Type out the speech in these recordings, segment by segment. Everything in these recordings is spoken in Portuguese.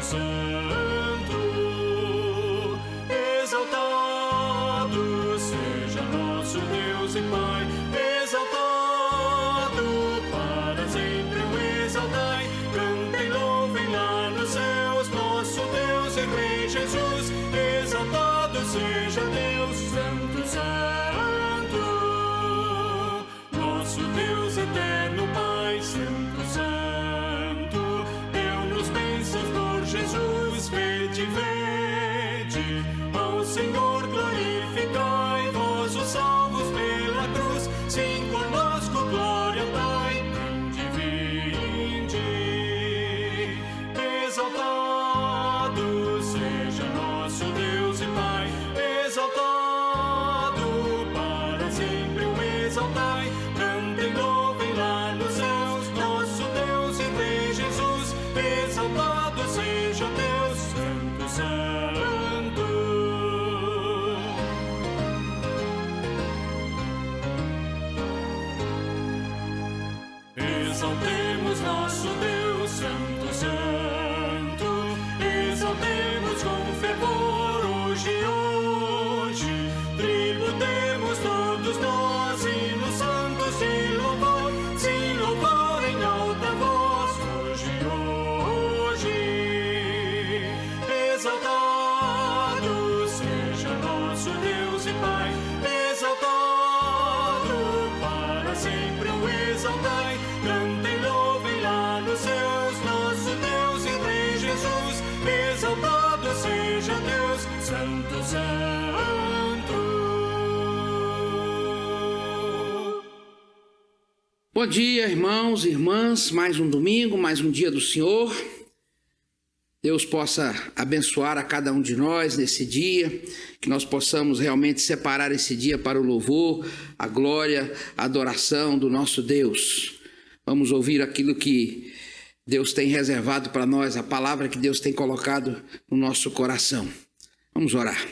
Santo, exaltado seja nosso Deus e Pai, exaltado para sempre o exaltai. Cantem, louvem lá nos céus, nosso Deus e Rei Jesus, exaltado seja Deus, Santo, Santo, nosso Deus eterno Pai, Santo, Santo, deu-nos bênçãos por Jesus. Vede, vede, ao Senhor glorificai, vós os salvos pela cruz, sim, conosco glória dai. Vinde, vinde, exaltado seja nosso Deus e Pai, exaltado para sempre o exaltai. Cantem, louvem lá nos céus, nosso Deus e Rei Jesus, exaltado seja Deus, Santo, Santo. Exaltemos nosso Deus, Santo, Santo, exaltemos com fervor hoje, hoje, tributemos todos nós hinos santos de louvor, sim, louvor em alta voz, hoje, hoje, exaltado seja nosso Deus e Pai, exaltado para sempre o exaltai. Cantem, louvem lá nos céus, nosso Deus e Rei Jesus, exaltado seja Deus, Santo, Santo. Bom dia, irmãos e irmãs, mais um domingo, mais um dia do Senhor. Deus possa abençoar a cada um de nós nesse dia, que nós possamos realmente separar esse dia para o louvor, a glória, a adoração do nosso Deus. Vamos ouvir aquilo que Deus tem reservado para nós, a palavra que Deus tem colocado no nosso coração. Vamos orar.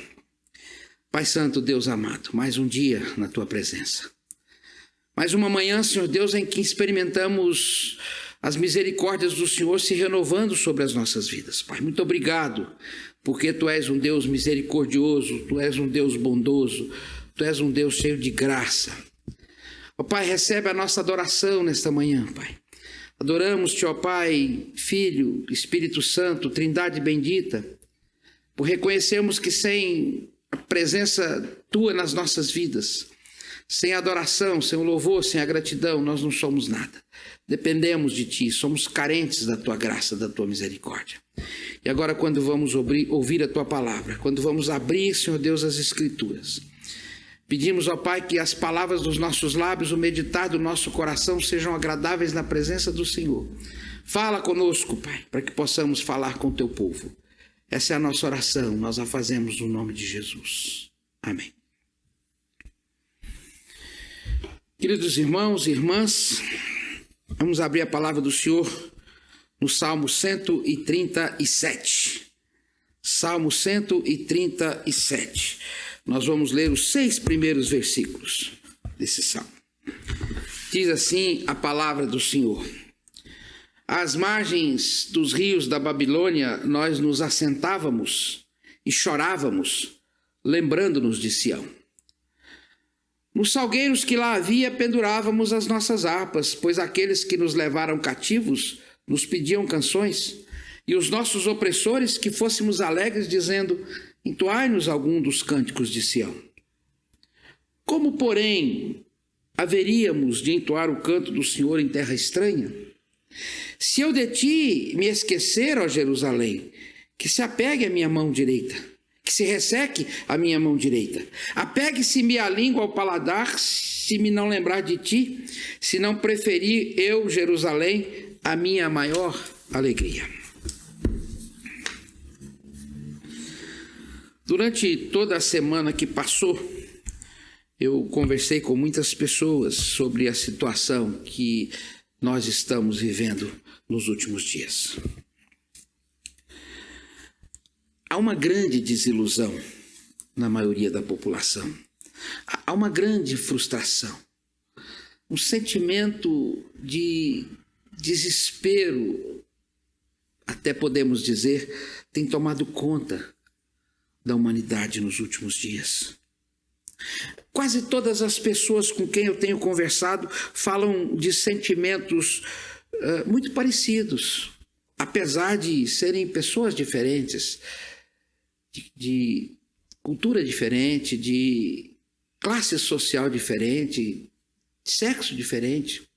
Pai Santo, Deus amado, mais um dia na Tua presença. Mais uma manhã, Senhor Deus, em que experimentamos as misericórdias do Senhor se renovando sobre as nossas vidas. Pai, muito obrigado, porque Tu és um Deus misericordioso, Tu és um Deus bondoso, Tu és um Deus cheio de graça. Ó Pai, recebe a nossa adoração nesta manhã, Pai. Adoramos-Te, ó Pai, Filho, Espírito Santo, Trindade bendita, por reconhecermos que sem a presença Tua nas nossas vidas, sem a adoração, sem o louvor, sem a gratidão, nós não somos nada. Dependemos de Ti, somos carentes da Tua graça, da Tua misericórdia. E agora, quando vamos ouvir a Tua palavra, quando vamos abrir, Senhor Deus, as Escrituras, pedimos, ó Pai, que as palavras dos nossos lábios, o meditar do nosso coração sejam agradáveis na presença do Senhor. Fala conosco, Pai, para que possamos falar com o Teu povo. Essa é a nossa oração, nós a fazemos no nome de Jesus. Amém. Queridos irmãos e irmãs, vamos abrir a palavra do Senhor no Salmo 137. Salmo 137. Nós vamos ler os 6 primeiros versículos desse salmo. Diz assim a palavra do Senhor: às margens dos rios da Babilônia nós nos assentávamos e chorávamos, lembrando-nos de Sião. Nos salgueiros que lá havia pendurávamos as nossas harpas, pois aqueles que nos levaram cativos nos pediam canções, e os nossos opressores que fôssemos alegres, dizendo: entoai-nos algum dos cânticos de Sião. Como, porém, haveríamos de entoar o canto do Senhor em terra estranha? Se eu de ti me esquecer, ó Jerusalém, que se apegue a minha mão direita, que se resseque a minha mão direita. Apegue-se-me a língua ao paladar, se me não lembrar de ti, se não preferir eu, Jerusalém, a minha maior alegria. Durante toda a semana que passou, eu conversei com muitas pessoas sobre a situação que nós estamos vivendo nos últimos dias. Há uma grande desilusão na maioria da população. Há uma grande frustração. Um sentimento de desespero até podemos dizer, tem tomado conta da humanidade nos últimos dias. Quase todas as pessoas com quem eu tenho conversado falam de sentimentos muito parecidos, apesar de serem pessoas diferentes, de cultura diferente, de classe social diferente, de sexo diferente.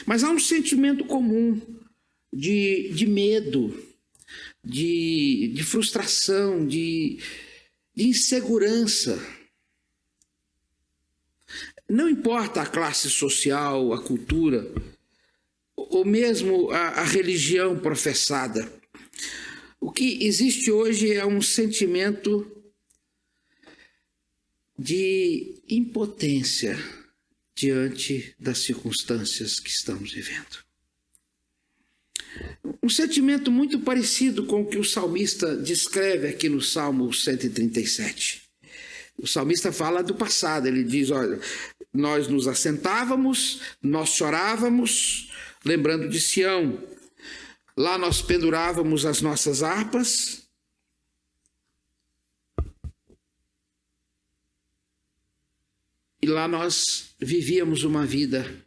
Mas há um sentimento comum de medo, de frustração, de insegurança. Não importa a classe social, a cultura, ou mesmo a religião professada. O que existe hoje é um sentimento de impotência diante das circunstâncias que estamos vivendo. Um sentimento muito parecido com o que o salmista descreve aqui no Salmo 137. O salmista fala do passado, ele diz, olha, nós nos assentávamos, nós chorávamos, lembrando de Sião. Lá nós pendurávamos as nossas harpas. E lá nós vivíamos uma vida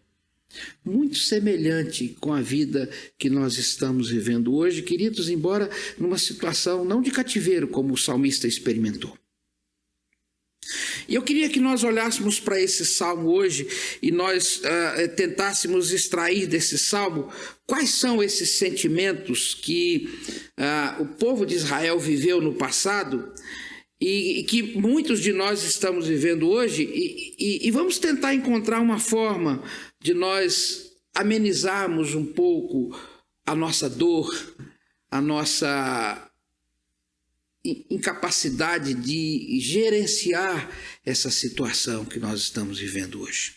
muito semelhante com a vida que nós estamos vivendo hoje, queridos, embora numa situação não de cativeiro, como o salmista experimentou. E eu queria que nós olhássemos para esse salmo hoje e nós tentássemos extrair desse salmo quais são esses sentimentos que o povo de Israel viveu no passado e que muitos de nós estamos vivendo hoje, e vamos tentar encontrar uma forma de nós amenizarmos um pouco a nossa dor, a nossa incapacidade de gerenciar essa situação que nós estamos vivendo hoje.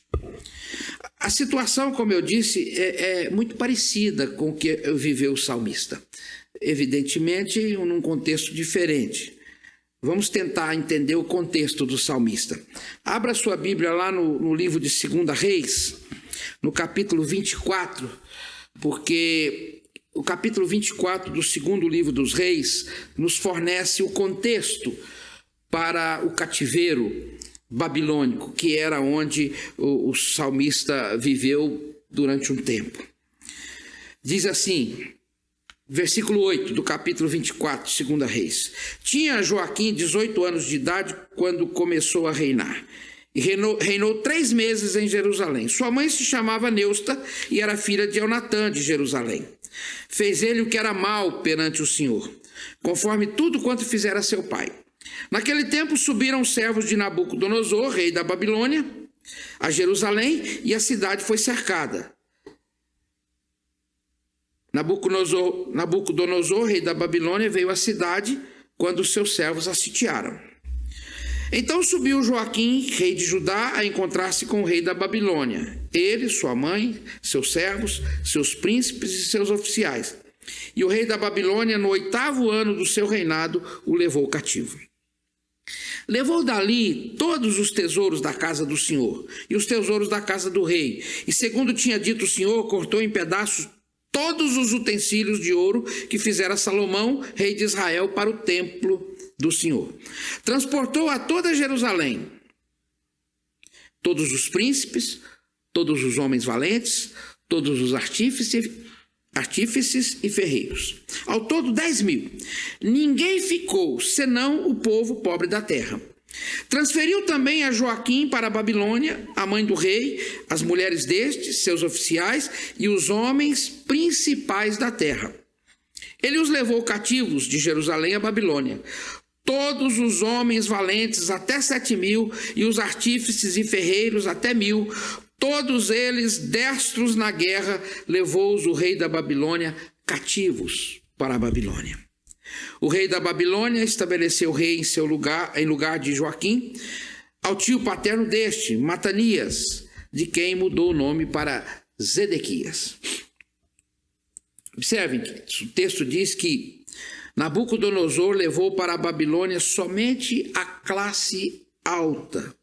A situação, como eu disse, é muito parecida com o que viveu o salmista. Evidentemente, num contexto diferente. Vamos tentar entender o contexto do salmista. Abra sua Bíblia lá no livro de 2 Reis, no capítulo 24, porque o capítulo 24 do segundo livro dos Reis nos fornece o contexto para o cativeiro babilônico, que era onde o salmista viveu durante um tempo. Diz assim, versículo 8 do capítulo 24, 2 Reis. Tinha Joaquim 18 anos de idade quando começou a reinar. E reinou 3 meses em Jerusalém. Sua mãe se chamava Neusta e era filha de Elnatã de Jerusalém. Fez ele o que era mal perante o Senhor, conforme tudo quanto fizera seu pai. Naquele tempo subiram os servos de Nabucodonosor, rei da Babilônia, a Jerusalém, e a cidade foi cercada. Nabucodonosor, rei da Babilônia, veio à cidade quando os seus servos a sitiaram. Então subiu Joaquim, rei de Judá, a encontrar-se com o rei da Babilônia. Ele, sua mãe, seus servos, seus príncipes e seus oficiais. E o rei da Babilônia, no 8º ano do seu reinado, o levou cativo. Levou dali todos os tesouros da casa do Senhor e os tesouros da casa do rei. E segundo tinha dito o Senhor, cortou em pedaços todos os utensílios de ouro que fizera Salomão, rei de Israel, para o templo do Senhor. Transportou a toda Jerusalém todos os príncipes, todos os homens valentes, todos os artífices e ferreiros. Ao todo 10.000. Ninguém ficou, senão o povo pobre da terra. Transferiu também a Joaquim para a Babilônia, a mãe do rei, as mulheres deste, seus oficiais e os homens principais da terra. Ele os levou cativos de Jerusalém à Babilônia. Todos os homens valentes até 7.000 e os artífices e ferreiros até 1.000, todos eles destros na guerra, levou-os o rei da Babilônia cativos para a Babilônia. O rei da Babilônia estabeleceu rei em lugar de Joaquim, ao tio paterno deste, Matanias, de quem mudou o nome para Zedequias. Observem, o texto diz que Nabucodonosor levou para a Babilônia somente a classe alta.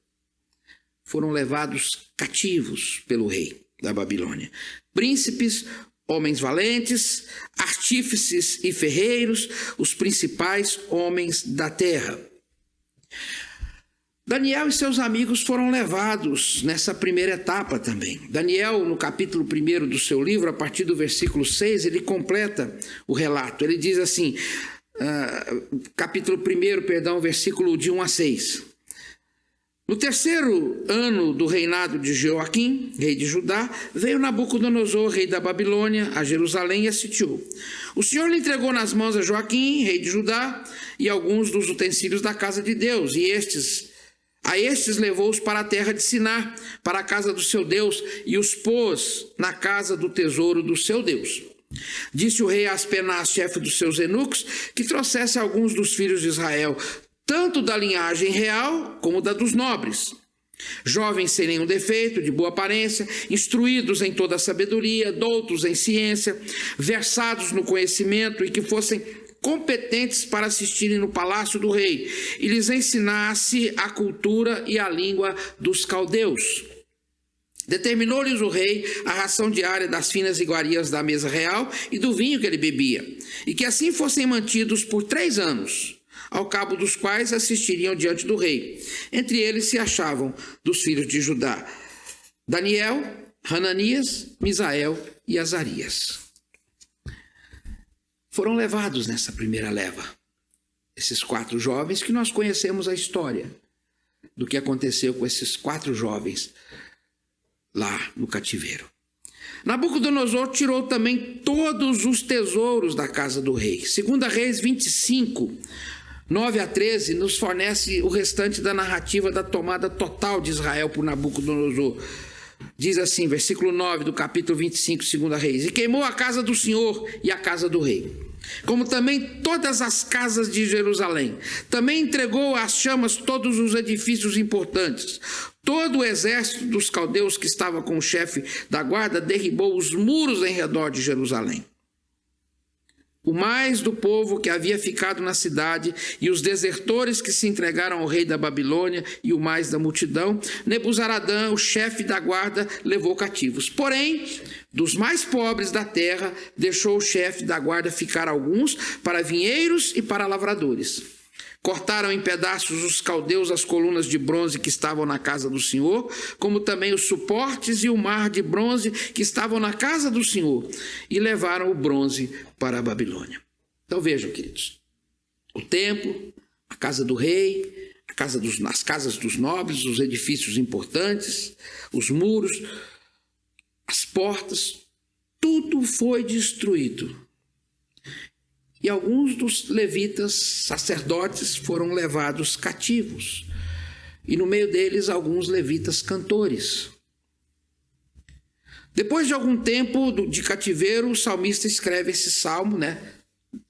Foram levados cativos pelo rei da Babilônia. Príncipes, homens valentes, artífices e ferreiros, os principais homens da terra. Daniel e seus amigos foram levados nessa primeira etapa também. Daniel, no capítulo 1 do seu livro, a partir do versículo 6, ele completa o relato. Ele diz assim, capítulo 1, versículo de 1 a 6. No terceiro ano do reinado de Joaquim, rei de Judá, veio Nabucodonosor, rei da Babilônia, a Jerusalém e a sitiou. O Senhor lhe entregou nas mãos a Joaquim, rei de Judá, e alguns dos utensílios da casa de Deus, e a estes levou-os para a terra de Siná, para a casa do seu Deus, e os pôs na casa do tesouro do seu Deus. Disse o rei a Aspenaz, chefe dos seus eunucos, que trouxesse alguns dos filhos de Israel, tanto da linhagem real como da dos nobres, jovens sem nenhum defeito, de boa aparência, instruídos em toda a sabedoria, doutos em ciência, versados no conhecimento e que fossem competentes para assistirem no palácio do rei e lhes ensinasse a cultura e a língua dos caldeus. Determinou-lhes o rei a ração diária das finas iguarias da mesa real e do vinho que ele bebia, e que assim fossem mantidos por 3 anos, ao cabo dos quais assistiriam diante do rei. Entre eles se achavam dos filhos de Judá Daniel, Hananias, Misael e Azarias. Foram levados nessa primeira leva, esses 4 jovens que nós conhecemos a história do que aconteceu com esses 4 jovens lá no cativeiro. Nabucodonosor tirou também todos os tesouros da casa do rei. 2 Reis 25, 9 a 13, nos fornece o restante da narrativa da tomada total de Israel por Nabucodonosor. Diz assim, versículo 9 do capítulo 25, 2 Reis: E queimou a casa do Senhor e a casa do rei, como também todas as casas de Jerusalém. Também entregou às chamas todos os edifícios importantes. Todo o exército dos caldeus que estava com o chefe da guarda derribou os muros em redor de Jerusalém. O mais do povo que havia ficado na cidade e os desertores que se entregaram ao rei da Babilônia e o mais da multidão, Nebuzaradã, o chefe da guarda, levou cativos. Porém, dos mais pobres da terra, deixou o chefe da guarda ficar alguns para vinheiros e para lavradores. Cortaram em pedaços os caldeus as colunas de bronze que estavam na casa do Senhor, como também os suportes e o mar de bronze que estavam na casa do Senhor, e levaram o bronze para a Babilônia. Então vejam, queridos, o templo, a casa do rei, as casas dos nobres, os edifícios importantes, os muros, as portas, tudo foi destruído. E alguns dos levitas, sacerdotes, foram levados cativos. E no meio deles, alguns levitas cantores. Depois de algum tempo de cativeiro, o salmista escreve esse salmo,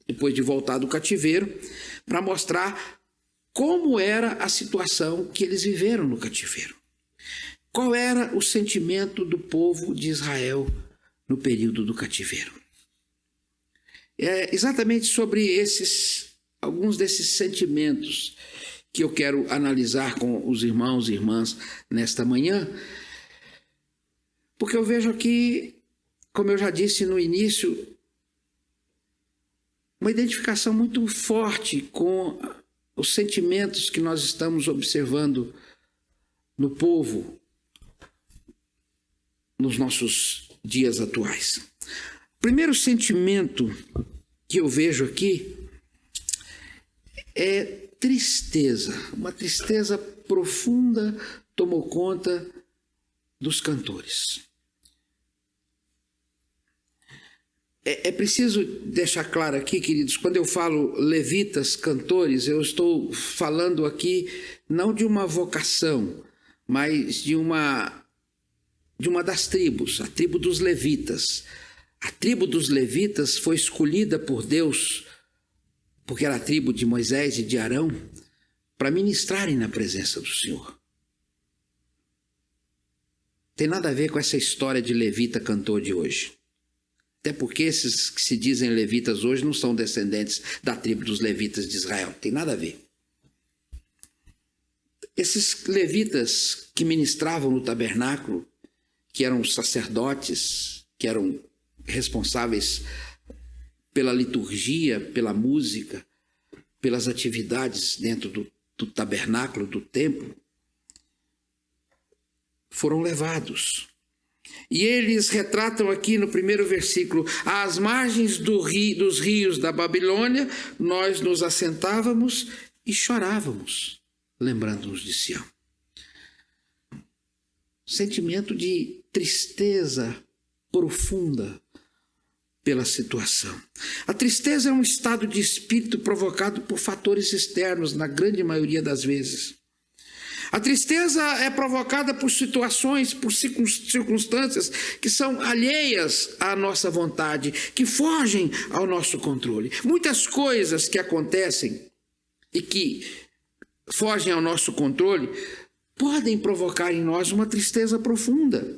depois de voltar do cativeiro, para mostrar como era a situação que eles viveram no cativeiro. Qual era o sentimento do povo de Israel no período do cativeiro? É exatamente sobre alguns desses sentimentos que eu quero analisar com os irmãos e irmãs nesta manhã, porque eu vejo aqui, como eu já disse no início, uma identificação muito forte com os sentimentos que nós estamos observando no povo nos nossos dias atuais. O primeiro sentimento que eu vejo aqui é tristeza. Uma tristeza profunda tomou conta dos cantores. É preciso deixar claro aqui, queridos, quando eu falo levitas, cantores, eu estou falando aqui não de uma vocação, mas de uma das tribos, a tribo dos levitas. A tribo dos levitas foi escolhida por Deus, porque era a tribo de Moisés e de Arão, para ministrarem na presença do Senhor. Tem nada a ver com essa história de levita cantor de hoje. Até porque esses que se dizem levitas hoje não são descendentes da tribo dos levitas de Israel. Tem nada a ver. Esses levitas que ministravam no tabernáculo, que eram sacerdotes, que eram responsáveis pela liturgia, pela música, pelas atividades dentro do tabernáculo, do templo, foram levados. E eles retratam aqui no primeiro versículo: às margens dos rios da Babilônia, nós nos assentávamos e chorávamos, lembrando-nos de Sião. Sentimento de tristeza profunda pela situação. A tristeza é um estado de espírito provocado por fatores externos, na grande maioria das vezes. A tristeza é provocada por situações, por circunstâncias que são alheias à nossa vontade, que fogem ao nosso controle. Muitas coisas que acontecem e que fogem ao nosso controle podem provocar em nós uma tristeza profunda.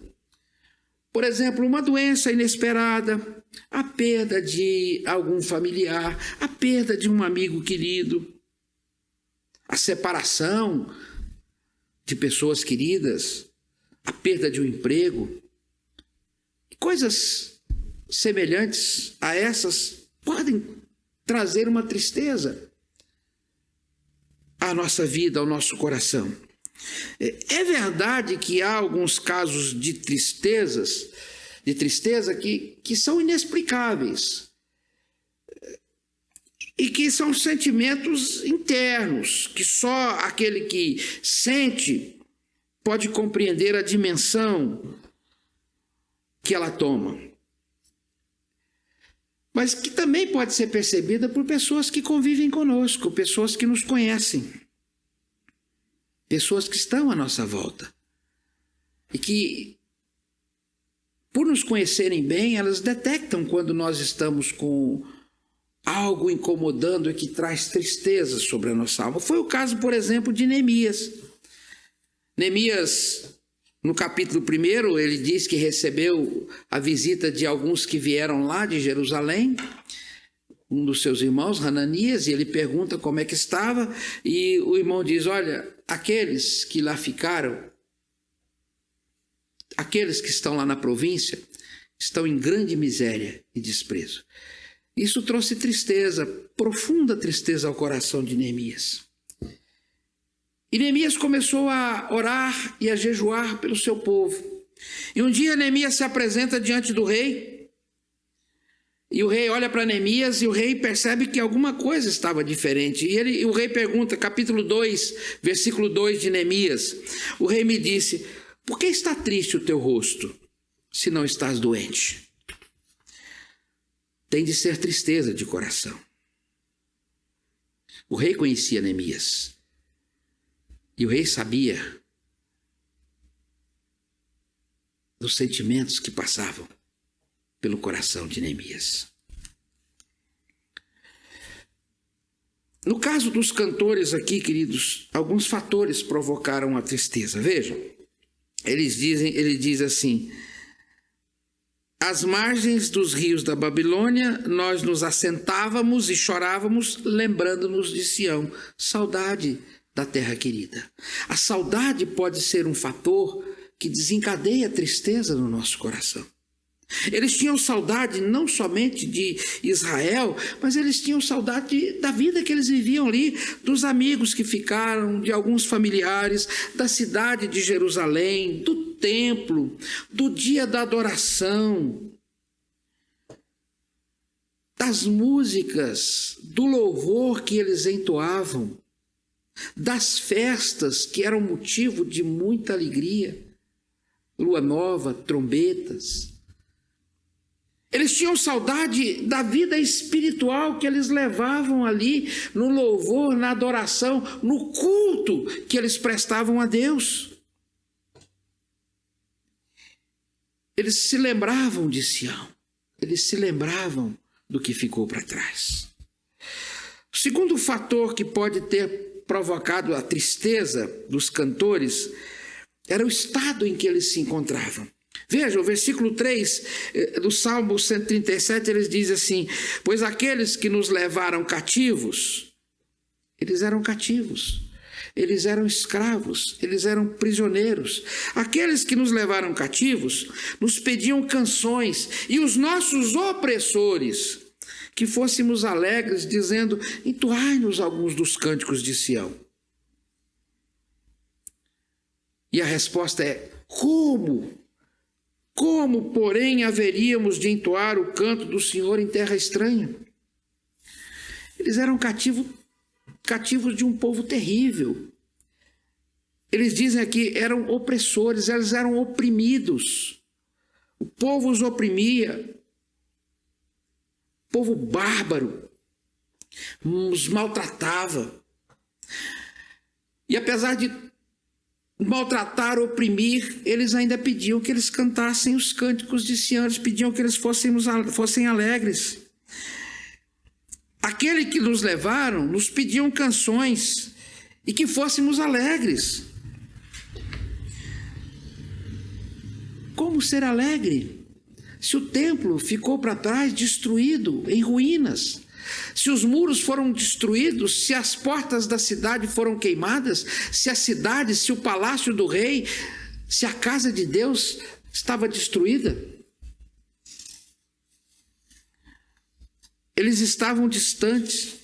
Por exemplo, uma doença inesperada, a perda de algum familiar, a perda de um amigo querido, a separação de pessoas queridas, a perda de um emprego. Coisas semelhantes a essas podem trazer uma tristeza à nossa vida, ao nosso coração. É verdade que há alguns casos de tristeza que são inexplicáveis e que são sentimentos internos, que só aquele que sente pode compreender a dimensão que ela toma. Mas que também pode ser percebida por pessoas que convivem conosco, pessoas que nos conhecem, pessoas que estão à nossa volta e que, por nos conhecerem bem, elas detectam quando nós estamos com algo incomodando e que traz tristeza sobre a nossa alma. Foi o caso, por exemplo, de Neemias. Neemias, no capítulo 1, ele diz que recebeu a visita de alguns que vieram lá de Jerusalém, um dos seus irmãos, Hananias, e ele pergunta como é que estava, e o irmão diz: olha, aqueles que lá ficaram, aqueles que estão lá na província, estão em grande miséria e desprezo. Isso trouxe tristeza, profunda tristeza ao coração de Neemias. E Neemias começou a orar e a jejuar pelo seu povo. E um dia Neemias se apresenta diante do rei, e o rei olha para Neemias e o rei percebe que alguma coisa estava diferente. E o rei pergunta, capítulo 2, versículo 2 de Neemias, o rei me disse: por que está triste o teu rosto, se não estás doente? Tem de ser tristeza de coração. O rei conhecia Neemias. E o rei sabia dos sentimentos que passavam pelo coração de Neemias. No caso dos cantores aqui, queridos, alguns fatores provocaram a tristeza. Vejam, ele diz assim: às margens dos rios da Babilônia, nós nos assentávamos e chorávamos, lembrando-nos de Sião. Saudade da terra querida. A saudade pode ser um fator que desencadeia a tristeza no nosso coração. Eles tinham saudade não somente de Israel, mas eles tinham saudade da vida que eles viviam ali, dos amigos que ficaram, de alguns familiares, da cidade de Jerusalém, do templo, do dia da adoração, das músicas, do louvor que eles entoavam, das festas que eram motivo de muita alegria, lua nova, trombetas. Eles tinham saudade da vida espiritual que eles levavam ali, no louvor, na adoração, no culto que eles prestavam a Deus. Eles se lembravam de Sião, eles se lembravam do que ficou para trás. O segundo fator que pode ter provocado a tristeza dos cantores era o estado em que eles se encontravam. Veja, o versículo 3 do Salmo 137, eles dizem assim: pois aqueles que nos levaram cativos, eles eram cativos. eles eram escravos, eles eram prisioneiros. Aqueles que nos levaram cativos nos pediam canções, e os nossos opressores que fôssemos alegres, dizendo: entoai-nos alguns dos cânticos de Sião. E a resposta é: como? Como, porém, haveríamos de entoar o canto do Senhor em terra estranha? Eles eram cativos de um povo terrível. Eles dizem aqui, eram opressores, eles eram oprimidos. O povo os oprimia. Povo bárbaro, os maltratava. E apesar de maltratar, oprimir, eles ainda pediam que eles cantassem os cânticos de Sião, eles pediam que eles fossem alegres. Aquele que nos levaram nos pediam canções e que fôssemos alegres. Como ser alegre se o templo ficou para trás, destruído, em ruínas? Se os muros foram destruídos, se as portas da cidade foram queimadas, se a cidade, se o palácio do rei, se a casa de Deus estava destruída? Eles estavam distantes,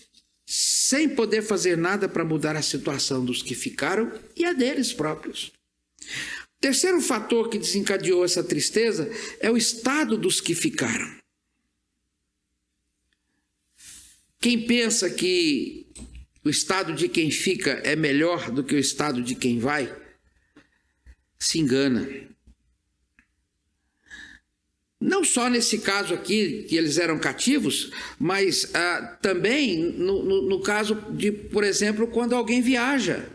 sem poder fazer nada para mudar a situação dos que ficaram e a deles próprios. O terceiro fator que desencadeou essa tristeza é o estado dos que ficaram. Quem pensa que o estado de quem fica é melhor do que o estado de quem vai, se engana. Não só nesse caso aqui, que eles eram cativos, mas também no caso de, por exemplo, quando alguém viaja.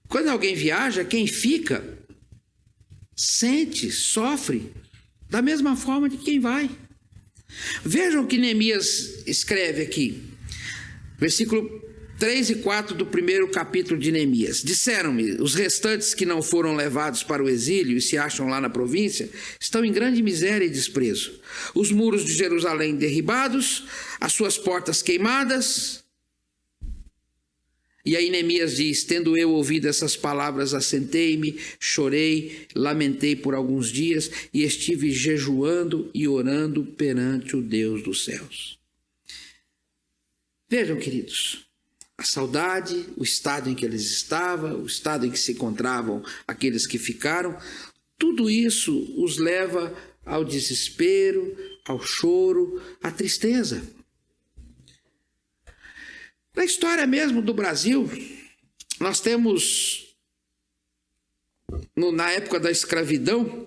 Quando alguém viaja, quem fica sente, sofre, da mesma forma de quem vai. Vejam o que Neemias escreve aqui, versículo 3 e 4 do primeiro capítulo de Neemias. Disseram-me: os restantes que não foram levados para o exílio e se acham lá na província, estão em grande miséria e desprezo. Os muros de Jerusalém derribados, as suas portas queimadas. E aí Neemias diz: tendo eu ouvido essas palavras, assentei-me, chorei, lamentei por alguns dias e estive jejuando e orando perante o Deus dos céus. Vejam, queridos, a saudade, o estado em que eles estavam, o estado em que se encontravam aqueles que ficaram, tudo isso os leva ao desespero, ao choro, à tristeza. Na história mesmo do Brasil, nós temos, na época da escravidão,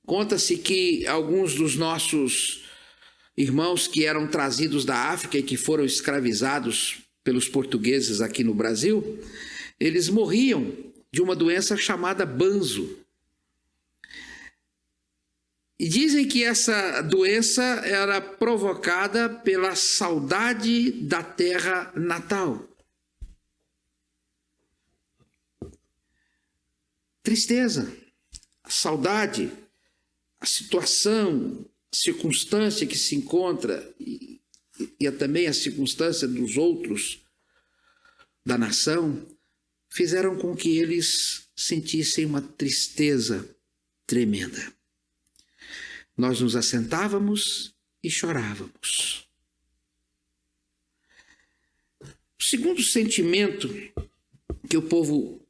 conta-se que alguns dos nossos irmãos que eram trazidos da África e que foram escravizados pelos portugueses aqui no Brasil, eles morriam de uma doença chamada banzo. E dizem que essa doença era provocada pela saudade da terra natal. Tristeza, a saudade, a situação, a circunstância que se encontra e também a circunstância dos outros da nação fizeram com que eles sentissem uma tristeza tremenda. Nós nos assentávamos e chorávamos. O segundo sentimento que o povo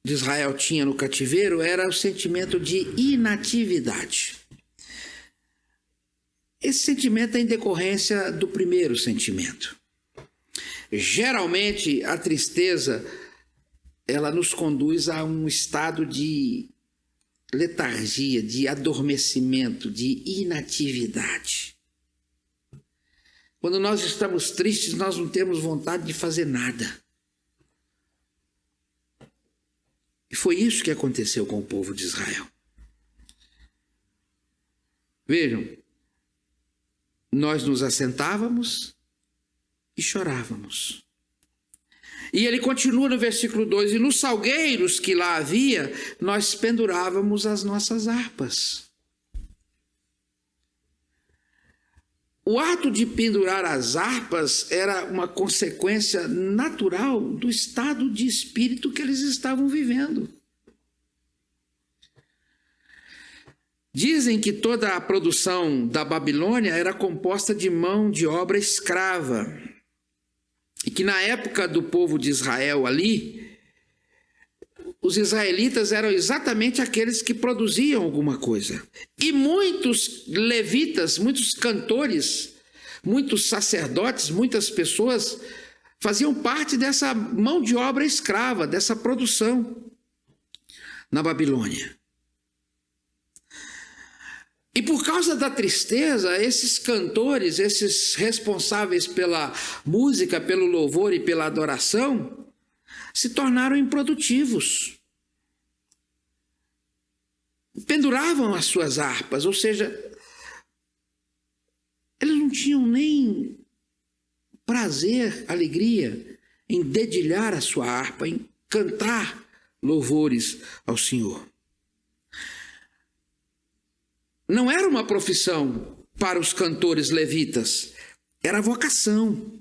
de Israel tinha no cativeiro era o sentimento de inatividade. Esse sentimento é em decorrência do primeiro sentimento. Geralmente, a tristeza, ela nos conduz a um estado de letargia, de adormecimento, de inatividade. Quando nós estamos tristes, nós não temos vontade de fazer nada. E foi isso que aconteceu com o povo de Israel. Vejam, nós nos assentávamos e chorávamos. E ele continua no versículo 2: e nos salgueiros que lá havia, nós pendurávamos as nossas harpas. O ato de pendurar as harpas era uma consequência natural do estado de espírito que eles estavam vivendo. Dizem que toda a produção da Babilônia era composta de mão de obra escrava. E que na época do povo de Israel ali, os israelitas eram exatamente aqueles que produziam alguma coisa. E muitos levitas, muitos cantores, muitos sacerdotes, muitas pessoas faziam parte dessa mão de obra escrava, dessa produção na Babilônia. E por causa da tristeza, esses cantores, esses responsáveis pela música, pelo louvor e pela adoração, se tornaram improdutivos. Penduravam as suas harpas, ou seja, eles não tinham nem prazer, alegria em dedilhar a sua harpa, em cantar louvores ao Senhor. Não era uma profissão para os cantores levitas, era vocação.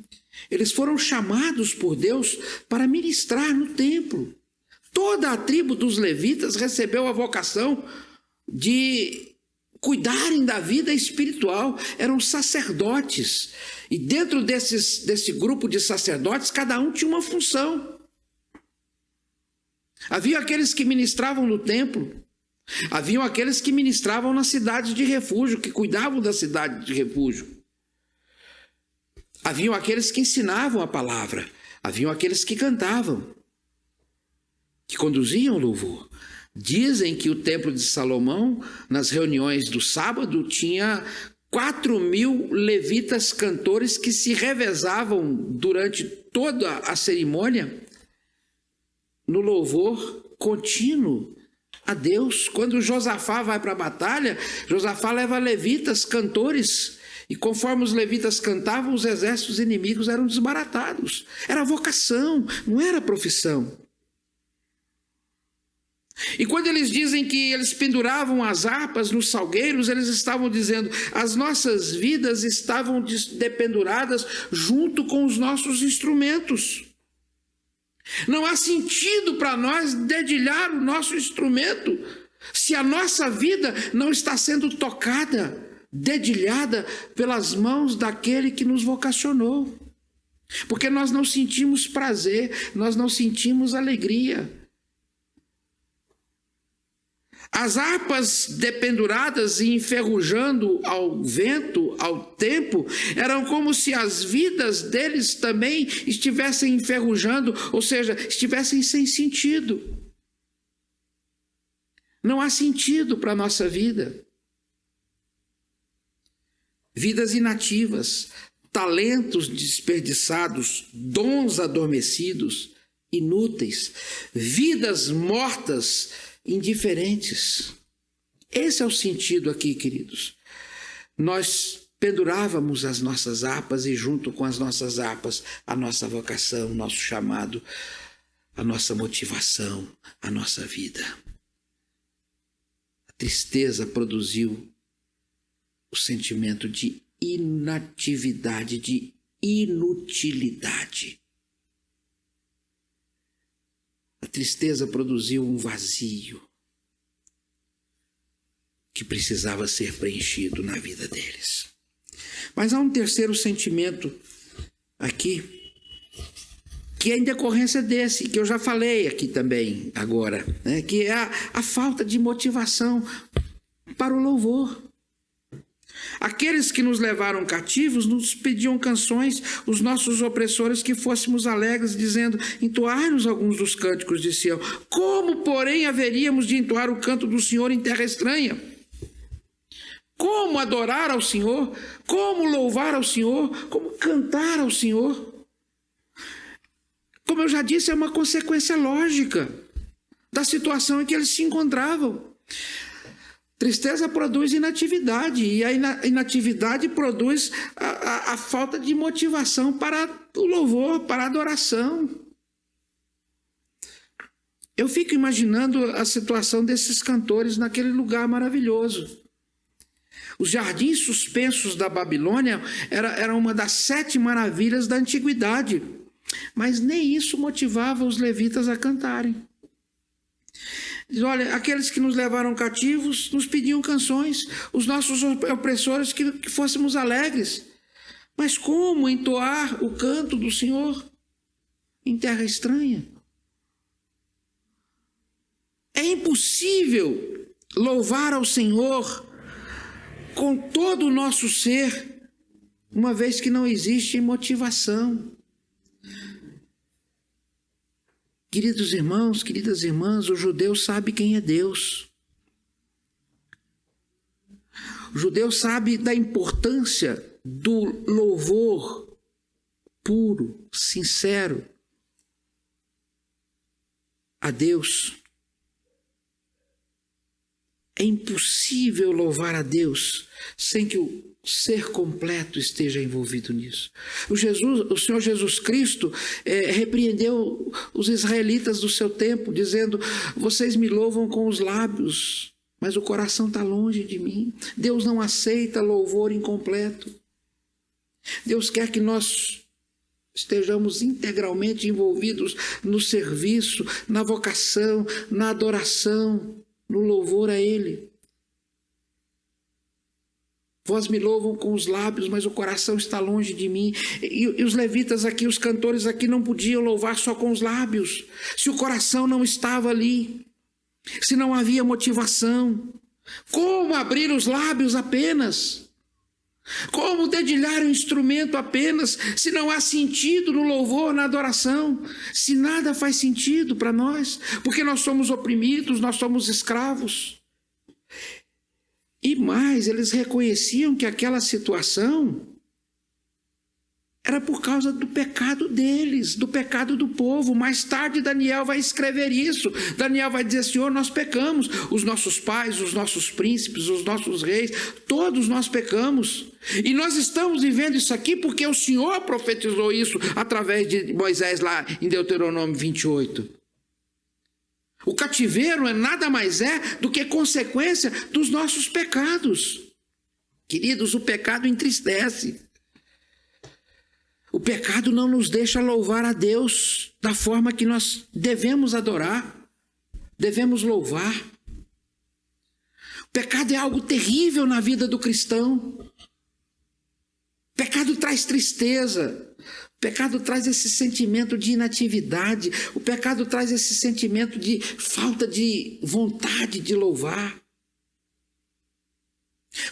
Eles foram chamados por Deus para ministrar no templo. Toda a tribo dos levitas recebeu a vocação de cuidarem da vida espiritual. Eram sacerdotes. E dentro desse grupo de sacerdotes, cada um tinha uma função. Havia aqueles que ministravam no templo. Haviam aqueles que ministravam nas cidades de refúgio, que cuidavam da cidade de refúgio. Haviam aqueles que ensinavam a palavra. Haviam aqueles que cantavam, que conduziam o louvor. Dizem que o templo de Salomão, nas reuniões do sábado, tinha 4.000 levitas cantores que se revezavam durante toda a cerimônia no louvor contínuo a Deus. Quando Josafá vai para a batalha, Josafá leva levitas, cantores, e conforme os levitas cantavam, os exércitos inimigos eram desbaratados. Era vocação, não era profissão. E quando eles dizem que eles penduravam as harpas nos salgueiros, eles estavam dizendo: as nossas vidas estavam dependuradas junto com os nossos instrumentos. Não há sentido para nós dedilhar o nosso instrumento se a nossa vida não está sendo tocada, dedilhada pelas mãos daquele que nos vocacionou. Porque nós não sentimos prazer, nós não sentimos alegria. As harpas dependuradas e enferrujando ao vento, ao tempo, eram como se as vidas deles também estivessem enferrujando, ou seja, estivessem sem sentido. Não há sentido para a nossa vida. Vidas inativas, talentos desperdiçados, dons adormecidos, inúteis, vidas mortas, indiferentes. Esse é o sentido aqui, queridos. Nós pendurávamos as nossas harpas e junto com as nossas harpas a nossa vocação, o nosso chamado, a nossa motivação, a nossa vida. A tristeza produziu o sentimento de inatividade, de inutilidade. A tristeza produziu um vazio que precisava ser preenchido na vida deles. Mas há um terceiro sentimento aqui, que é em decorrência desse, que eu já falei aqui também agora, né? Que é a falta de motivação para o louvor. Aqueles que nos levaram cativos nos pediam canções, os nossos opressores, que fôssemos alegres, dizendo: entoai-nos alguns dos cânticos de Sião. Como, porém, haveríamos de entoar o canto do Senhor em terra estranha? Como adorar ao Senhor? Como louvar ao Senhor? Como cantar ao Senhor? Como eu já disse, é uma consequência lógica da situação em que eles se encontravam. Tristeza produz inatividade, e a inatividade produz a falta de motivação para o louvor, para a adoração. Eu fico imaginando a situação desses cantores naquele lugar maravilhoso. Os jardins suspensos da Babilônia era uma das 7 maravilhas da antiguidade, mas nem isso motivava os levitas a cantarem. Diz, olha, aqueles que nos levaram cativos nos pediam canções, os nossos opressores que fôssemos alegres. Mas como entoar o canto do Senhor em terra estranha? É impossível louvar ao Senhor com todo o nosso ser, uma vez que não existe motivação. Queridos irmãos, queridas irmãs, o judeu sabe quem é Deus. O judeu sabe da importância do louvor puro, sincero a Deus. É impossível louvar a Deus sem que o ser completo esteja envolvido nisso. O Senhor Jesus Cristo repreendeu os israelitas do seu tempo, dizendo: vocês me louvam com os lábios, mas o coração está longe de mim. Deus não aceita louvor incompleto. Deus quer que nós estejamos integralmente envolvidos no serviço, na vocação, na adoração, no louvor a Ele. Vós me louvam com os lábios, mas o coração está longe de mim. E os levitas aqui, os cantores aqui, não podiam louvar só com os lábios, se o coração não estava ali, se não havia motivação. Como abrir os lábios apenas? Como dedilhar o instrumento apenas, se não há sentido no louvor, na adoração? Se nada faz sentido para nós, porque nós somos oprimidos, nós somos escravos. E mais, eles reconheciam que aquela situação era por causa do pecado deles, do pecado do povo. Mais tarde Daniel vai escrever isso. Daniel vai dizer: Senhor, nós pecamos. Os nossos pais, os nossos príncipes, os nossos reis, todos nós pecamos. E nós estamos vivendo isso aqui porque o Senhor profetizou isso através de Moisés lá em Deuteronômio 28. O cativeiro nada mais é do que consequência dos nossos pecados. Queridos, o pecado entristece. O pecado não nos deixa louvar a Deus da forma que nós devemos adorar, devemos louvar. O pecado é algo terrível na vida do cristão. O pecado traz tristeza. O pecado traz esse sentimento de inatividade. O pecado traz esse sentimento de falta de vontade de louvar.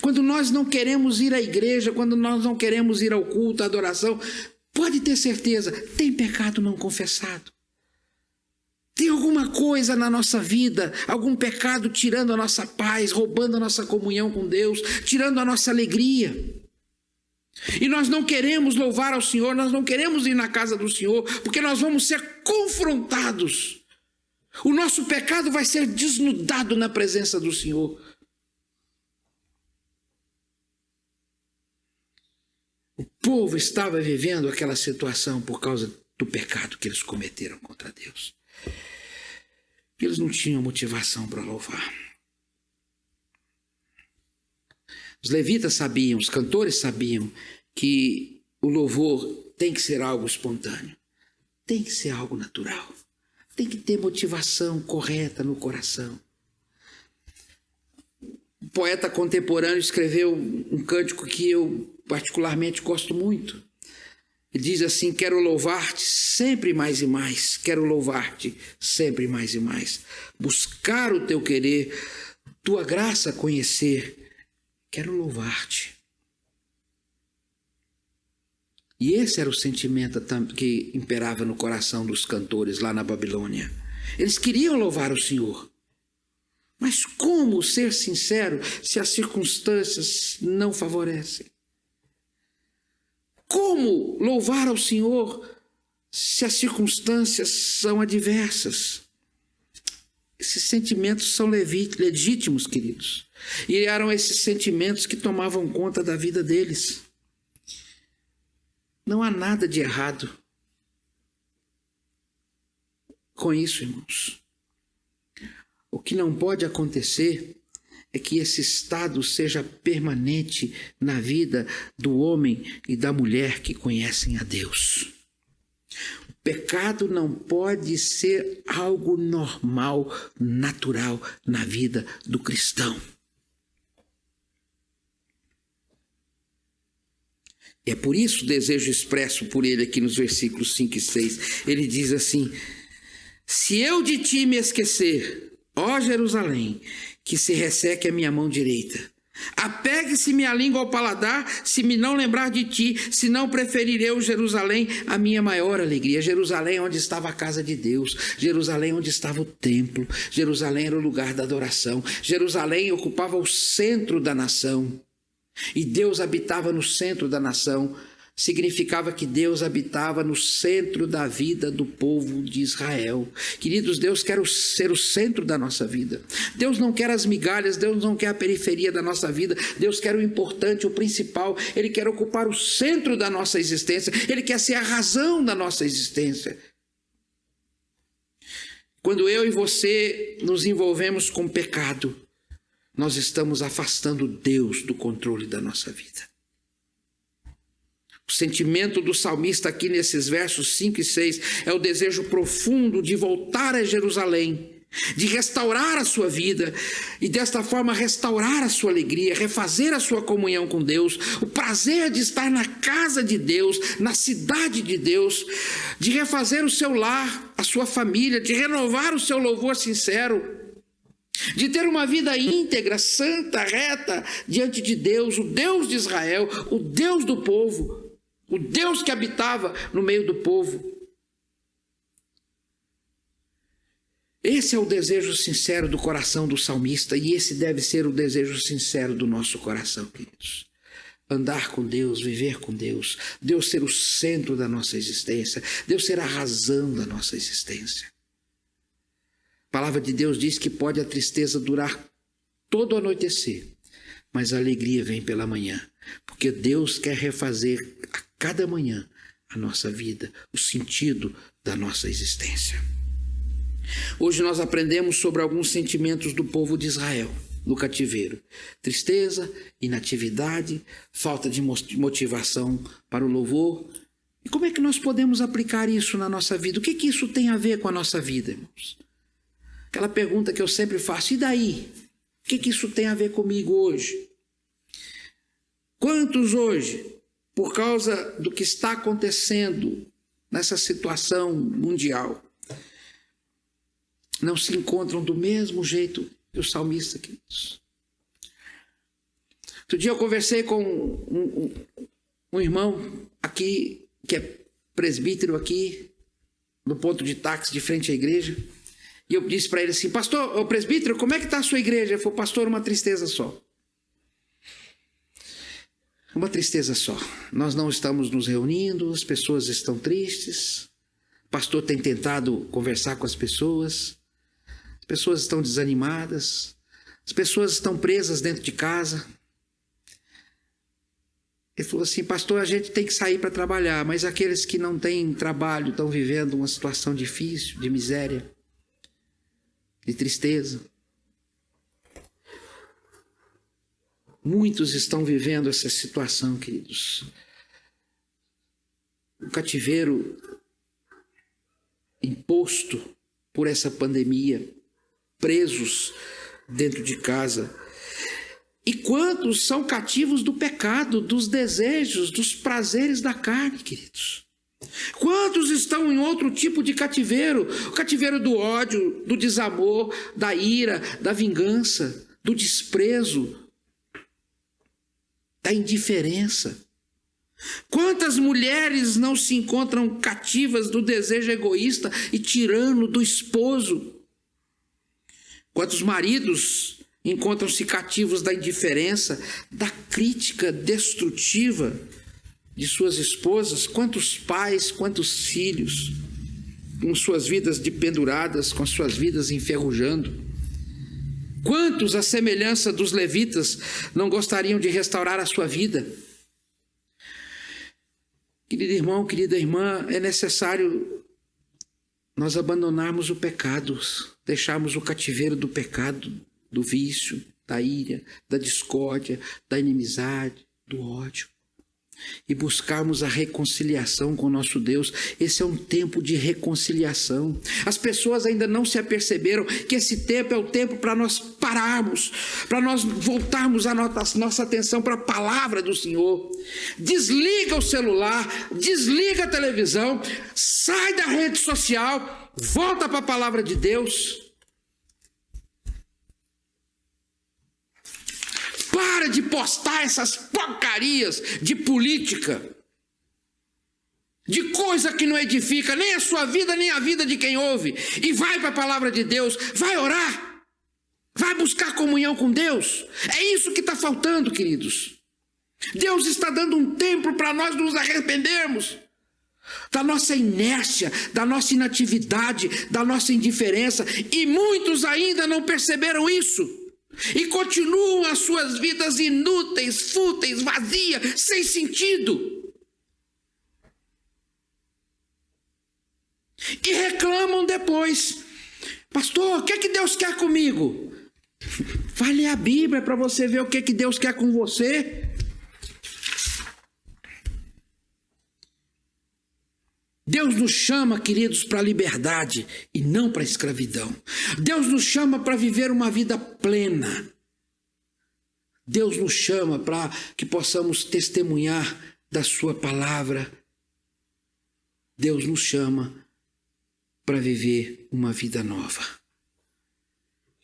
Quando nós não queremos ir à igreja, quando nós não queremos ir ao culto, à adoração, pode ter certeza, tem pecado não confessado. Tem alguma coisa na nossa vida, algum pecado tirando a nossa paz, roubando a nossa comunhão com Deus, tirando a nossa alegria. E nós não queremos louvar ao Senhor, nós não queremos ir na casa do Senhor, porque nós vamos ser confrontados. O nosso pecado vai ser desnudado na presença do Senhor. O povo estava vivendo aquela situação por causa do pecado que eles cometeram contra Deus. Eles não tinham motivação para louvar. Os levitas sabiam, os cantores sabiam que o louvor tem que ser algo espontâneo, tem que ser algo natural, tem que ter motivação correta no coração. Um poeta contemporâneo escreveu um cântico que eu particularmente gosto muito. Ele diz assim: quero louvar-te sempre mais e mais, quero louvar-te sempre mais e mais, buscar o teu querer, tua graça conhecer, quero louvar-te. E esse era o sentimento que imperava no coração dos cantores lá na Babilônia. Eles queriam louvar o Senhor. Mas como ser sincero se as circunstâncias não favorecem? Como louvar ao Senhor se as circunstâncias são adversas? Esses sentimentos são legítimos, queridos. E eram esses sentimentos que tomavam conta da vida deles. Não há nada de errado com isso, irmãos. O que não pode acontecer é que esse estado seja permanente na vida do homem e da mulher que conhecem a Deus. O pecado não pode ser algo normal, natural na vida do cristão. É por isso o desejo expresso por ele aqui nos versículos 5 e 6. Ele diz assim: se eu de ti me esquecer, ó Jerusalém, que se resseque a minha mão direita. Apegue-se minha língua ao paladar, se me não lembrar de ti, se não preferirei o Jerusalém a minha maior alegria. Jerusalém onde estava a casa de Deus, Jerusalém onde estava o templo, Jerusalém era o lugar da adoração, Jerusalém ocupava o centro da nação, e Deus habitava no centro da nação. Significava que Deus habitava no centro da vida do povo de Israel. Queridos, Deus quer ser o centro da nossa vida. Deus não quer as migalhas, Deus não quer a periferia da nossa vida. Deus quer o importante, o principal. Ele quer ocupar o centro da nossa existência. Ele quer ser a razão da nossa existência. Quando eu e você nos envolvemos com pecado, nós estamos afastando Deus do controle da nossa vida. O sentimento do salmista aqui nesses versos 5 e 6 é o desejo profundo de voltar a Jerusalém, de restaurar a sua vida e desta forma restaurar a sua alegria, refazer a sua comunhão com Deus, o prazer de estar na casa de Deus, na cidade de Deus, de refazer o seu lar, a sua família, de renovar o seu louvor sincero, de ter uma vida íntegra, santa, reta diante de Deus, o Deus de Israel, o Deus do povo, o Deus que habitava no meio do povo. Esse é o desejo sincero do coração do salmista, e esse deve ser o desejo sincero do nosso coração, queridos. Andar com Deus, viver com Deus, Deus ser o centro da nossa existência, Deus ser a razão da nossa existência. A palavra de Deus diz que pode a tristeza durar todo o anoitecer, mas a alegria vem pela manhã, porque Deus quer refazer a cada manhã a nossa vida, o sentido da nossa existência. Hoje nós aprendemos sobre alguns sentimentos do povo de Israel no cativeiro: tristeza, inatividade, falta de motivação para o louvor. E como é que nós podemos aplicar isso na nossa vida? O que isso tem a ver com a nossa vida, irmãos? Aquela pergunta que eu sempre faço: e daí? O que isso tem a ver comigo hoje? Quantos hoje, por causa do que está acontecendo nessa situação mundial, não se encontram do mesmo jeito que o salmista, queridos? Outro dia eu conversei com um irmão aqui, que é presbítero aqui, no ponto de táxi de frente à igreja, e eu disse para ele assim: pastor, ô presbítero, como é que está a sua igreja? Ele falou: pastor, uma tristeza só. Uma tristeza só. Nós não estamos nos reunindo, as pessoas estão tristes, o pastor tem tentado conversar com as pessoas estão desanimadas, as pessoas estão presas dentro de casa. Ele falou assim: pastor, a gente tem que sair para trabalhar, mas aqueles que não têm trabalho estão vivendo uma situação difícil, de miséria, de tristeza. Muitos estão vivendo essa situação, queridos. O cativeiro imposto por essa pandemia, presos dentro de casa. E quantos são cativos do pecado, dos desejos, dos prazeres da carne, queridos? Quantos estão em outro tipo de cativeiro? O cativeiro do ódio, do desamor, da ira, da vingança, do desprezo, da indiferença. Quantas mulheres não se encontram cativas do desejo egoísta e tirano do esposo? Quantos maridos encontram-se cativos da indiferença, da crítica destrutiva de suas esposas? Quantos pais, quantos filhos, com suas vidas dependuradas, com suas vidas enferrujando? Quantos, à semelhança dos levitas, não gostariam de restaurar a sua vida? Querido irmão, querida irmã, é necessário nós abandonarmos o pecado, deixarmos o cativeiro do pecado, do vício, da ira, da discórdia, da inimizade, do ódio. E buscarmos a reconciliação com o nosso Deus. Esse é um tempo de reconciliação. As pessoas ainda não se aperceberam que esse tempo é o tempo para nós pararmos, para nós voltarmos a nossa atenção para a palavra do Senhor. Desliga o celular, desliga a televisão, sai da rede social, volta para a palavra de Deus. Para de postar essas porcarias de política, de coisa que não edifica nem a sua vida, nem a vida de quem ouve. E vai para a palavra de Deus, vai orar, vai buscar comunhão com Deus. É isso que está faltando, queridos. Deus está dando um tempo para nós nos arrependermos da nossa inércia, da nossa inatividade, da nossa indiferença. E muitos ainda não perceberam isso. E continuam as suas vidas inúteis, fúteis, vazias, sem sentido. E reclamam depois: pastor, o que é que Deus quer comigo? Vai ler a Bíblia para você ver o que é que Deus quer com você. Deus nos chama, queridos, para a liberdade e não para a escravidão. Deus nos chama para viver uma vida plena. Deus nos chama para que possamos testemunhar da sua palavra. Deus nos chama para viver uma vida nova.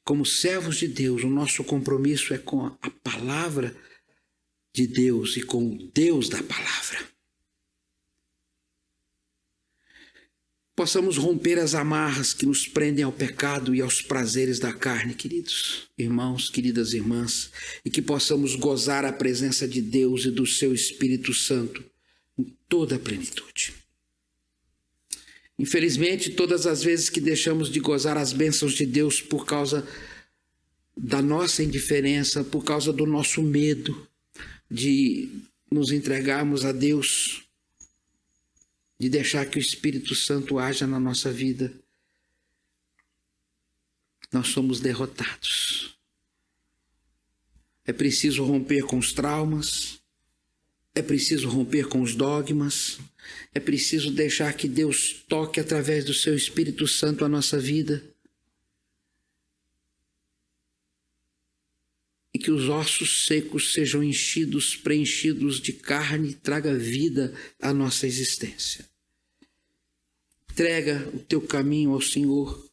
Como servos de Deus, o nosso compromisso é com a palavra de Deus e com o Deus da palavra. Possamos romper as amarras que nos prendem ao pecado e aos prazeres da carne, queridos irmãos, queridas irmãs, e que possamos gozar a presença de Deus e do seu Espírito Santo em toda a plenitude. Infelizmente, todas as vezes que deixamos de gozar as bênçãos de Deus por causa da nossa indiferença, por causa do nosso medo de nos entregarmos a Deus, de deixar que o Espírito Santo haja na nossa vida, nós somos derrotados. É preciso romper com os traumas, é preciso romper com os dogmas, é preciso deixar que Deus toque através do seu Espírito Santo a nossa vida e que os ossos secos sejam enchidos, preenchidos de carne e traga vida à nossa existência. Entrega o teu caminho ao Senhor,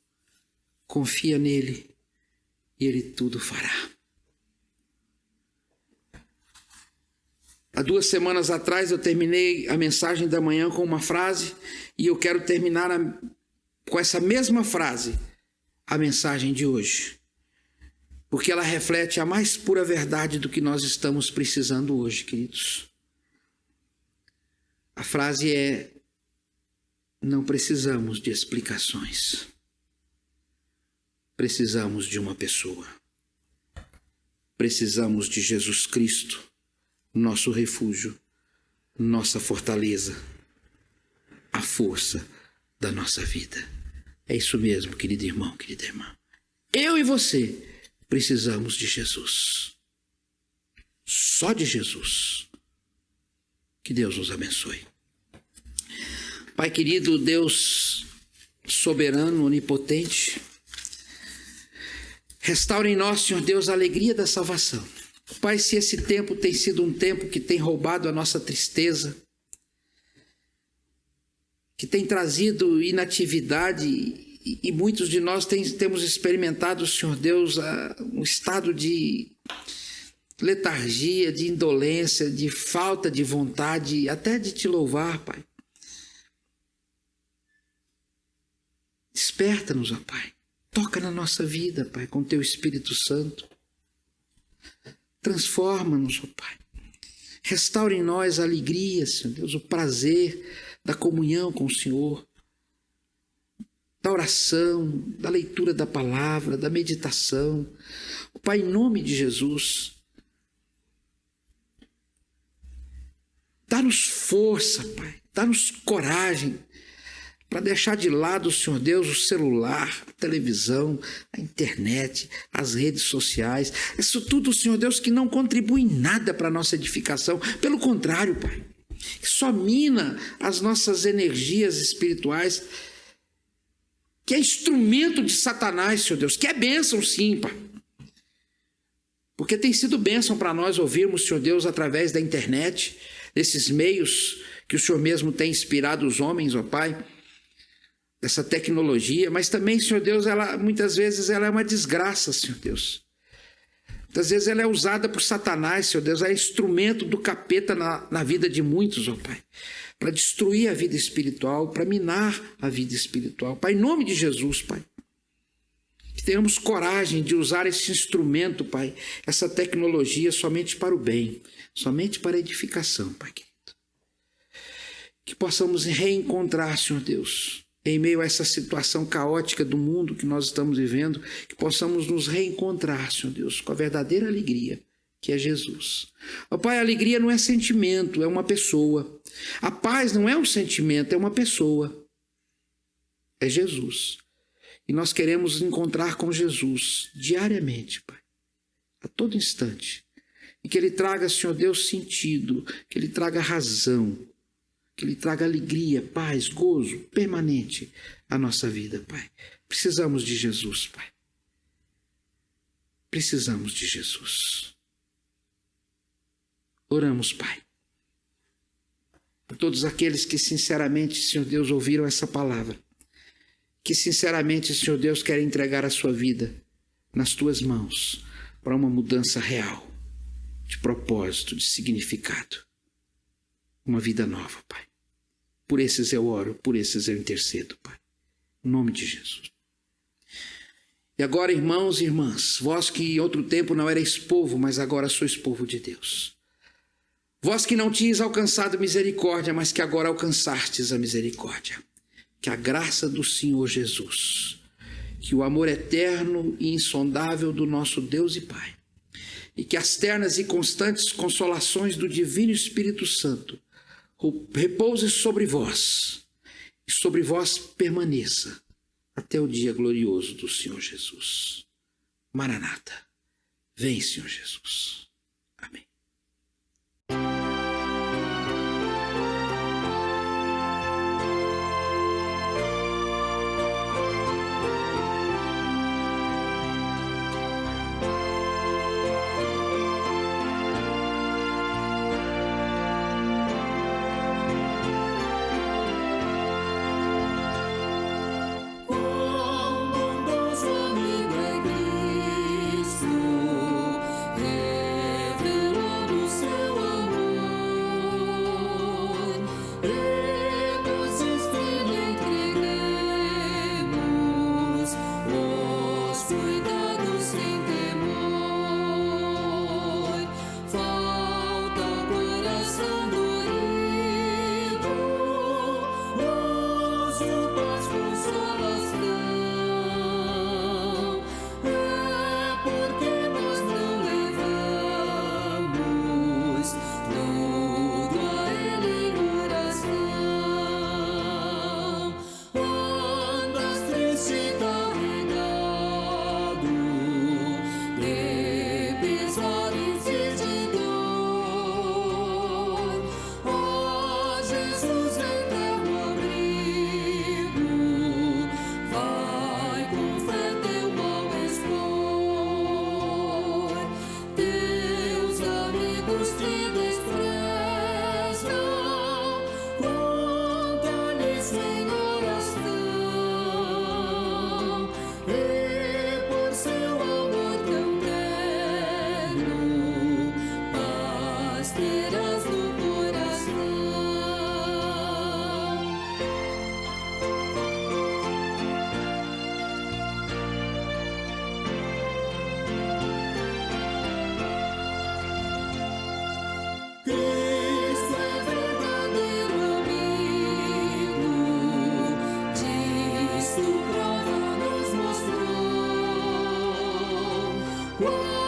confia nele e ele tudo fará. Há 2 semanas atrás eu terminei a mensagem da manhã com uma frase e eu quero terminar com essa mesma frase a mensagem de hoje. Porque ela reflete a mais pura verdade do que nós estamos precisando hoje, queridos. A frase é: não precisamos de explicações. Precisamos de uma pessoa. Precisamos de Jesus Cristo, nosso refúgio, nossa fortaleza, a força da nossa vida. É isso mesmo, querido irmão, querida irmã. Eu e você precisamos de Jesus. Só de Jesus. Que Deus nos abençoe. Pai querido, Deus soberano, onipotente, restaura em nós, Senhor Deus, a alegria da salvação. Pai, se esse tempo tem sido um tempo que tem roubado a nossa tristeza, que tem trazido inatividade, e muitos de nós temos experimentado, Senhor Deus, um estado de letargia, de indolência, de falta de vontade, até de te louvar, Pai. Desperta-nos, ó Pai. Toca na nossa vida, Pai, com teu Espírito Santo. Transforma-nos, ó Pai. Restaura em nós a alegria, Senhor Deus, o prazer da comunhão com o Senhor, da oração, da leitura da palavra, da meditação. Pai, em nome de Jesus, dá-nos força, Pai, dá-nos coragem para deixar de lado, Senhor Deus, o celular, a televisão, a internet, as redes sociais. Isso tudo, Senhor Deus, que não contribui em nada para a nossa edificação. Pelo contrário, Pai, que só mina as nossas energias espirituais, que é instrumento de Satanás, Senhor Deus, que é bênção sim, Pai. Porque tem sido bênção para nós ouvirmos, Senhor Deus, através da internet, desses meios que o Senhor mesmo tem inspirado os homens, ó Pai, dessa tecnologia, mas também, Senhor Deus, muitas vezes ela é uma desgraça, Senhor Deus. Muitas vezes ela é usada por Satanás, Senhor Deus, é instrumento do capeta na vida de muitos, ó Pai, para destruir a vida espiritual, para minar a vida espiritual. Pai, em nome de Jesus, Pai, que tenhamos coragem de usar esse instrumento, Pai, essa tecnologia somente para o bem, somente para a edificação, Pai querido. Que possamos reencontrar, Senhor Deus, em meio a essa situação caótica do mundo que nós estamos vivendo, que possamos nos reencontrar, Senhor Deus, com a verdadeira alegria, que é Jesus. Ó Pai, a alegria não é sentimento, é uma pessoa. A paz não é um sentimento, é uma pessoa. É Jesus. E nós queremos encontrar com Jesus diariamente, Pai, a todo instante. E que Ele traga, Senhor Deus, sentido, que Ele traga razão, que Ele traga alegria, paz, gozo permanente à nossa vida, Pai. Precisamos de Jesus, Pai. Precisamos de Jesus. Oramos, Pai, por todos aqueles que sinceramente, Senhor Deus, ouviram essa palavra, que sinceramente, Senhor Deus, querem entregar a sua vida nas Tuas mãos para uma mudança real, de propósito, de significado. Uma vida nova, Pai. Por esses eu oro, por esses eu intercedo, Pai. Em nome de Jesus. E agora, irmãos e irmãs, vós que em outro tempo não erais povo, mas agora sois povo de Deus. Vós que não tinhas alcançado misericórdia, mas que agora alcançastes a misericórdia. Que a graça do Senhor Jesus, que o amor eterno e insondável do nosso Deus e Pai, e que as ternas e constantes consolações do Divino Espírito Santo repouse sobre vós, e sobre vós permaneça até o dia glorioso do Senhor Jesus. Maranata, vem, Senhor Jesus. Amém. Whoa.